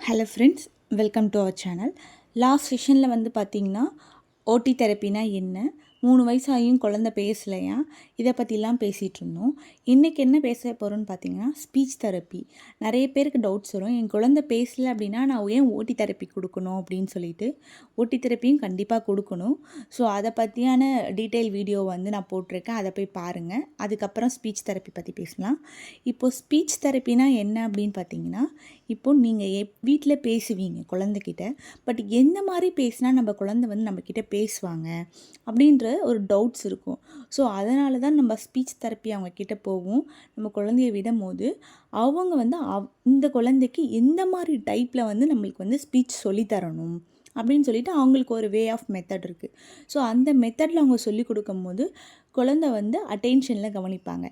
Hello friends, welcome to our channel. Last செஷனில் வந்து பார்த்திங்கன்னா ஓடி தெரப்பினா என்ன, 3 வயசாகியும் குழந்தை பேசலையா, இதை பற்றிலாம் பேசிகிட்டு இருந்தோம். இன்றைக்கி என்ன பேச போகிறோன்னு பார்த்தீங்கன்னா ஸ்பீச் தெரப்பி. நிறைய பேருக்கு டவுட்ஸ் வரும், என் குழந்தை பேசலை அப்படின்னா நான் ஏன் ஓடி தெரப்பி கொடுக்கணும் அப்படின்னு சொல்லிட்டு. ஓடி தெரப்பியும் கண்டிப்பாக கொடுக்கணும். ஸோ அதை பற்றியான டீட்டெயில் வீடியோ வந்து நான் போட்டிருக்கேன், அதை போய் பாருங்கள். அதுக்கப்புறம் ஸ்பீச் தெரப்பி பற்றி பேசலாம். இப்போது ஸ்பீச் தெரப்பினா என்ன அப்படின்னு பார்த்தீங்கன்னா, இப்போது நீங்கள் வீட்டில் பேசுவீங்க குழந்தைகிட்ட, பட் எந்த மாதிரி பேசினா நம்ம குழந்தை வந்து நம்மக்கிட்ட பேசுவாங்க அப்படின்ற ஒரு டவுட்ஸ் இருக்கும். ஸோ அதனால தான் நம்ம ஸ்பீச் தெரப்பி அவங்கக்கிட்ட போவோம். நம்ம குழந்தைய விடும்போது அவங்க வந்து இந்த குழந்தைக்கு எந்த மாதிரி டைப்பில் வந்து நம்மளுக்கு வந்து ஸ்பீச் சொல்லித்தரணும் அப்படின்னு சொல்லிட்டு அவங்களுக்கு ஒரு வே ஆஃப் மெத்தட் இருக்குது. ஸோ அந்த மெத்தடில் அவங்க சொல்லிக் கொடுக்கும்போது குழந்தை வந்து அட்டென்ஷனில் கவனிப்பாங்க.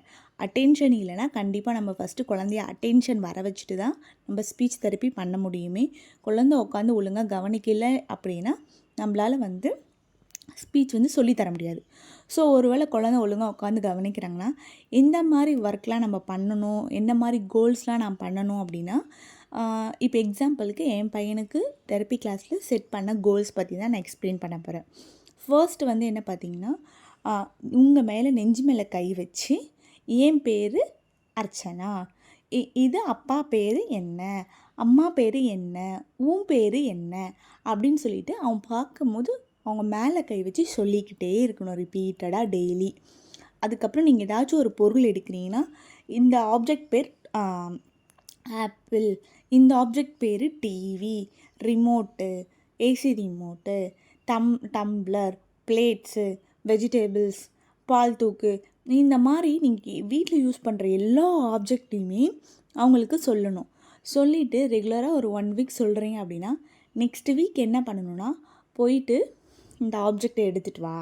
அட்டென்ஷன் இல்லைனா கண்டிப்பாக நம்ம ஃபஸ்ட்டு குழந்தைய அட்டென்ஷன் வர வச்சுட்டு தான் நம்ம ஸ்பீச் தெரப்பி பண்ண முடியுமே. குழந்தை உட்காந்து ஒழுங்காக கவனிக்கலை அப்படின்னா நம்மளால் வந்து ஸ்பீச் வந்து சொல்லித்தர முடியாது. ஸோ ஒருவேளை குழந்தை ஒழுங்காக உட்காந்து கவனிக்கிறாங்கன்னா எந்த மாதிரி ஒர்க்லாம் நம்ம பண்ணணும், எந்த மாதிரி கோல்ஸ்லாம் நான் பண்ணணும் அப்படின்னா, இப்போ எக்ஸாம்பிளுக்கு என் பையனுக்கு தெரப்பி கிளாஸில் செட் பண்ண கோல்ஸ் பற்றி தான் நான் எக்ஸ்பிளைன் பண்ண போகிறேன். ஃபர்ஸ்ட் வந்து என்ன பார்த்தீங்கன்னா, உங்கள் மேலே நெஞ்சு மேலே கை வச்சு, என் பேர் அர்ச்சனா, இது அப்பா பேர் என்ன, அம்மா பேர் என்ன, உன் பேர் என்ன அப்படின்னு சொல்லிட்டு அவன் பார்க்கும்போது அவங்க மேலே கை வச்சு சொல்லிக்கிட்டே இருக்கணும் ரிப்பீட்டடாக டெய்லி. அதுக்கப்புறம் நீங்கள் ஏதாச்சும் ஒரு பொருள் எடுக்கிறீங்கன்னா, இந்த ஆப்ஜெக்ட் பேர் ஆப்பிள், இந்த ஆப்ஜெக்ட் பேர் TV, remote, AC remote, tumbler, plates, vegetables, பால் தூக்கு, இந்த மாதிரி நீங்கள் வீட்டில் யூஸ் பண்ணுற எல்லா ஆப்ஜெக்டையுமே அவங்களுக்கு சொல்லணும். சொல்லிவிட்டு ரெகுலராக ஒரு 1 வீக் சொல்கிறீங்க அப்படின்னா, நெக்ஸ்ட் வீக் என்ன பண்ணணுன்னா, போயிட்டு இந்த ஆப்ஜெக்டை எடுத்துகிட்டு வா,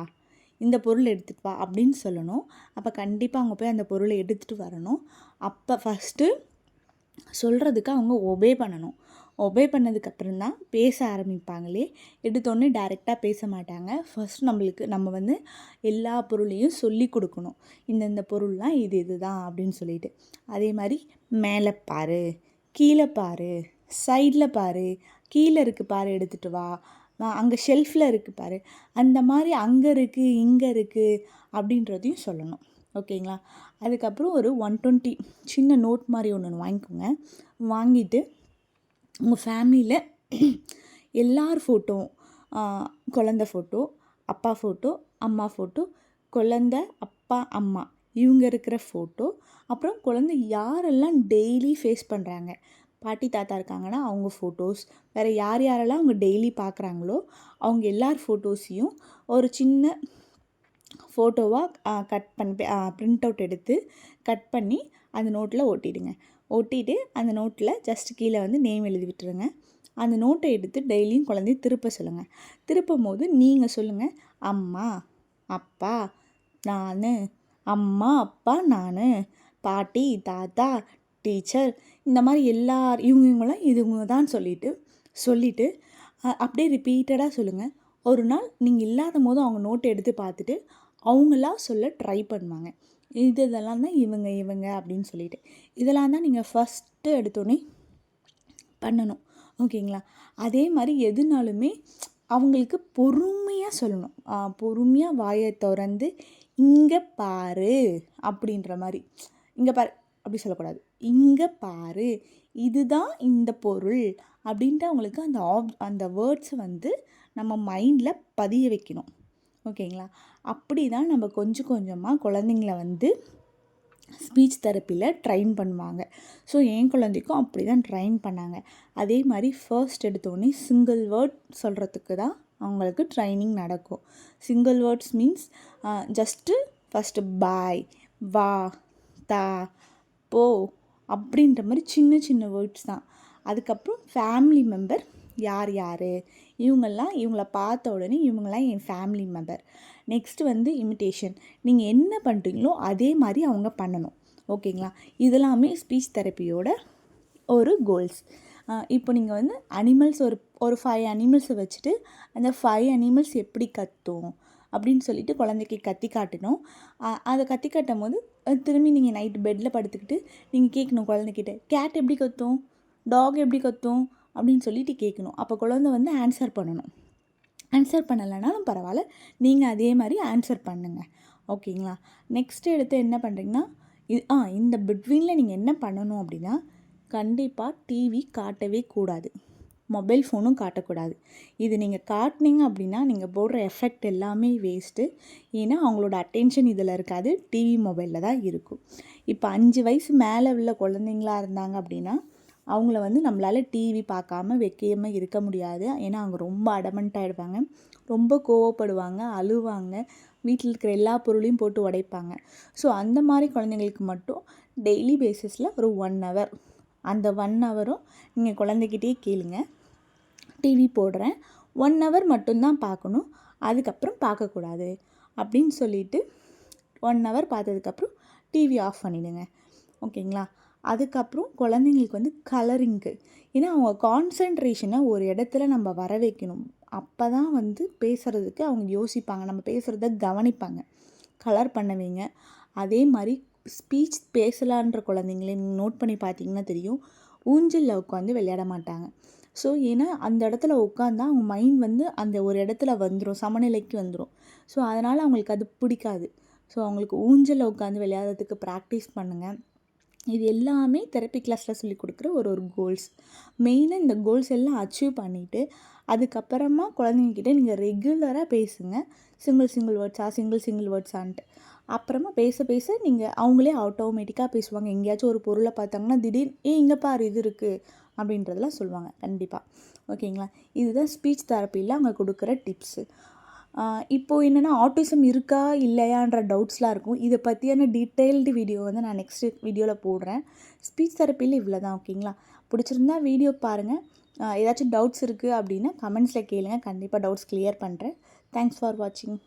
இந்த பொருள் எடுத்துகிட்டு வா அப்படின்னு சொல்லணும். அப்போ கண்டிப்பாக அவங்க போய் அந்த பொருளை எடுத்துகிட்டு வரணும். அப்போ ஃபஸ்ட்டு சொல்கிறதுக்கு அவங்க ஒபே பண்ணணும். ஒபே பண்ணதுக்கப்புறம் தான் பேச ஆரம்பிப்பாங்களே. எடுத்தோடனே டைரெக்டாக பேச மாட்டாங்க. ஃபஸ்ட் நம்ம வந்து எல்லா பொருளையும் சொல்லி கொடுக்கணும். இந்த பொருள்லாம் இது தான் அப்படின்னு சொல்லிட்டு. அதே மாதிரி மேலே பாரு, கீழே பாரு, சைடில் பாரு, கீழே இருக்குது பாரு எடுத்துகிட்டு வா, அங்கே ஷெல்ஃபில் இருக்குது பாரு, அந்த மாதிரி அங்கே இருக்குது இங்கே இருக்குது அப்படின்றதையும் சொல்லணும். ஓகேங்களா? அதுக்கப்புறம் ஒரு 120 சின்ன நோட் மாதிரி ஒன்று வாங்கிக்கோங்க. வாங்கிட்டு உங்கள் ஃபேமிலியில் எல்லார் ஃபோட்டோ, குழந்த ஃபோட்டோ, அப்பா ஃபோட்டோ, அம்மா ஃபோட்டோ, குழந்த, அப்பா, அம்மா இவங்க இருக்கிற ஃபோட்டோ, அப்புறம் குழந்தை யாரெல்லாம் டெய்லி ஃபேஸ் பண்ணுறாங்க, பாட்டி தாத்தா இருக்காங்கன்னா அவங்க ஃபோட்டோஸ், வேறு யாரெல்லாம் அவங்க டெய்லி பார்க்குறாங்களோ அவங்க எல்லார் ஃபோட்டோஸையும் ஒரு சின்ன ஃபோட்டோவாக கட் பண்ணி ப்ரிண்ட் அவுட் எடுத்து கட் பண்ணி அந்த நோட்டில் ஒட்டிடுங்க. ஒட்டிட்டு அந்த நோட்டில் ஜஸ்ட் கீழே வந்து நேம் எழுதி விட்டுருங்க. அந்த நோட்டை எடுத்து டெய்லியும் குழந்தைய திருப்ப சொல்லுங்கள். திருப்பும் போது நீங்கள் சொல்லுங்கள், அம்மா, அப்பா, நான், அம்மா, அப்பா, நான், பாட்டி, தாத்தா, டீச்சர், இந்த மாதிரி இவங்களாம் இதுவங்க தான் சொல்லிவிட்டு அப்படியே ரிப்பீட்டடாக சொல்லுங்கள். ஒரு நாள் நீங்கள் இல்லாத போது அவங்க நோட்டை எடுத்து பார்த்துட்டு அவங்களா சொல்ல ட்ரை பண்ணுவாங்க. இதெல்லாம் தான் இவங்க அப்படின்னு சொல்லிட்டு. இதெல்லாம் தான் நீங்கள் ஃபஸ்ட்டு எடுத்தோடனே பண்ணணும். ஓகேங்களா? அதே மாதிரி எதுனாலுமே அவங்களுக்கு பொறுமையாக சொல்லணும். பொறுமையாக வாயை திறந்து இங்கே பாரு அப்படின்ற மாதிரி. இங்கே பாரு அப்படி சொல்லக்கூடாது. இங்கே பாரு, இதுதான் இந்த பொருள் அப்படின்ட்டு அவங்களுக்கு அந்த வேர்ட்ஸை வந்து நம்ம மைண்டில் பதிய வைக்கணும். ஓகேங்களா? அப்படி தான் நம்ம கொஞ்சம் கொஞ்சமாக குழந்தைங்கள வந்து ஸ்பீச் தெரப்பியில் ட்ரைன் பண்ணுவாங்க. ஸோ என் குழந்தைக்கும் அப்படி தான் ட்ரைன் பண்ணாங்க. அதே மாதிரி ஃபர்ஸ்ட் எடுத்தோடனே சிங்கிள் வேர்ட் சொல்கிறதுக்கு தான் அவங்களுக்கு ட்ரைனிங் நடக்கும். Single words means just first பாய், வா, தா, போ அப்படின்ற மாதிரி சின்ன சின்ன வேர்ட்ஸ் தான். அதுக்கப்புறம் ஃபேமிலி மெம்பர் யார் இவங்கள பார்த்த உடனே இவங்களாம் என் ஃபேமிலி மெம்பர். நெக்ஸ்ட்டு வந்து இமிட்டேஷன், நீங்கள் என்ன பண்ணுறீங்களோ அதே மாதிரி அவங்க பண்ணணும். ஓகேங்களா? இதெல்லாமே ஸ்பீச் தெரப்பியோட ஒரு கோல்ஸ். இப்போ நீங்கள் வந்து அனிமல்ஸ் ஒரு 5 அனிமல்ஸை வச்சுட்டு அந்த 5 அனிமல்ஸ் எப்படி கத்தும் அப்படின்னு சொல்லிட்டு குழந்தைக்கு கத்தி காட்டணும். அதை கத்தி காட்டும் போது திரும்பி நீங்கள் நைட்டு பெட்டில் படுத்துக்கிட்டு நீங்கள் கேட்கணும் குழந்தைக்கிட்ட, கேட் எப்படி கத்தும், டாக் எப்படி கத்தும், அப்படின்னு சொல்லிட்டு கேட்கணும். அப்போ குழந்தை வந்து ஆன்சர் பண்ணணும். ஆன்சர் பண்ணலைனாலும் பரவாயில்ல, நீங்கள் அதே மாதிரி ஆன்சர் பண்ணுங்கள். ஓகேங்களா? நெக்ஸ்ட்டு எடுத்து என்ன பண்ணுறீங்கன்னா, இந்த பிட்வீனில் நீங்கள் என்ன பண்ணணும் அப்படின்னா, கண்டிப்பாக டிவி காட்டவே கூடாது, மொபைல் ஃபோனும் காட்டக்கூடாது. இது நீங்கள் காட்டினீங்க அப்படின்னா நீங்கள் போடுற எஃபெக்ட் எல்லாமே வேஸ்ட்டு. ஏன்னா அவங்களோட அட்டென்ஷன் இதில் இருக்காது, டிவி மொபைலில் தான் இருக்கும். இப்போ 5 வயசு மேலே உள்ள குழந்தைங்களா இருந்தாங்க அப்படின்னா அவங்கள வந்து நம்மளால் டிவி பார்க்காம வைக்காமல் இருக்க முடியாது. ஏன்னா அவங்க ரொம்ப அடமெண்ட் ஆகிடுவாங்க, ரொம்ப கோவப்படுவாங்க, அழுவாங்க, வீட்டில் இருக்கிற எல்லா பொருளையும் போட்டு உடைப்பாங்க. ஸோ அந்த மாதிரி குழந்தைங்களுக்கு மட்டும் டெய்லி பேசிஸில் ஒரு 1 ஹவர், அந்த 1 ஹவரும் நீங்கள் குழந்தைகிட்டே கேளுங்க, டிவி போடுறேன் 1 ஹவர் மட்டும்தான் பார்க்கணும், அதுக்கப்புறம் பார்க்கக்கூடாது அப்படின்னு சொல்லிவிட்டு 1 ஹவர் பார்த்ததுக்கப்புறம் டிவி ஆஃப் பண்ணிவிடுங்க. ஓகேங்களா? அதுக்கப்புறம் குழந்தைங்களுக்கு வந்து கலரிங்கு, ஏன்னா அவங்க கான்சன்ட்ரேஷனை ஒரு இடத்துல நம்ம வர வைக்கணும். அப்போ தான் வந்து பேசுகிறதுக்கு அவங்க யோசிப்பாங்க, நம்ம பேசுகிறத கவனிப்பாங்க. கலர் பண்ண வைங்க. அதே மாதிரி ஸ்பீச் பேசலான்ற குழந்தைங்களே நோட் பண்ணி பார்த்தீங்கன்னா தெரியும், ஊஞ்சலில் உட்காந்து விளையாட மாட்டாங்க. ஸோ ஏன்னா அந்த இடத்துல உட்காந்தா அவங்க மைண்ட் வந்து அந்த ஒரு இடத்துல வந்துடும், சமநிலைக்கு வந்துடும். ஸோ அதனால் அவங்களுக்கு அது பிடிக்காது. ஸோ அவங்களுக்கு ஊஞ்சலில் உட்காந்து விளையாடுறதுக்கு ப்ராக்டிஸ் பண்ணுங்கள். இது எல்லாமே தெரப்பி கிளாஸில் சொல்லி கொடுக்குற ஒரு கோல்ஸ். மெயினாக இந்த கோல்ஸ் எல்லாம் அச்சீவ் பண்ணிவிட்டு அதுக்கப்புறமா குழந்தைங்கக்கிட்ட நீங்கள் ரெகுலராக பேசுங்க, சிங்கிள் வேர்ட்ஸான்ட்டு. அப்புறமா பேச பேச நீங்கள் அவங்களே ஆட்டோமேட்டிக்காக பேசுவாங்க. எங்கேயாச்சும் ஒரு பொருளை பார்த்தாங்கன்னா திடீர்னு இங்கே பாரு இது இருக்குது அப்படின்றதெல்லாம் சொல்லுவாங்க கண்டிப்பாக. ஓகேங்களா? இதுதான் ஸ்பீச் தெரப்பியில் அவங்க கொடுக்குற டிப்ஸு. இப்போது என்னென்னா ஆட்டிசம் இருக்கா இல்லையான்ற டவுட்ஸ்லாம் இருக்கும். இதை பற்றியான டீட்டெயில்டு வீடியோ வந்து நான் நெக்ஸ்ட்டு வீடியோவில் போடுறேன். ஸ்பீச் தெரப்பியில் இவ்வளோ தான். ஓகேங்களா? பிடிச்சிருந்தா வீடியோ பாருங்கள். ஏதாச்சும் டவுட்ஸ் இருக்குது அப்படின்னா கமெண்ட்ஸில் கேளுங்க, கண்டிப்பாக டவுட்ஸ் கிளியர் பண்ணுறேன். தேங்க்ஸ் ஃபார் வாட்சிங்.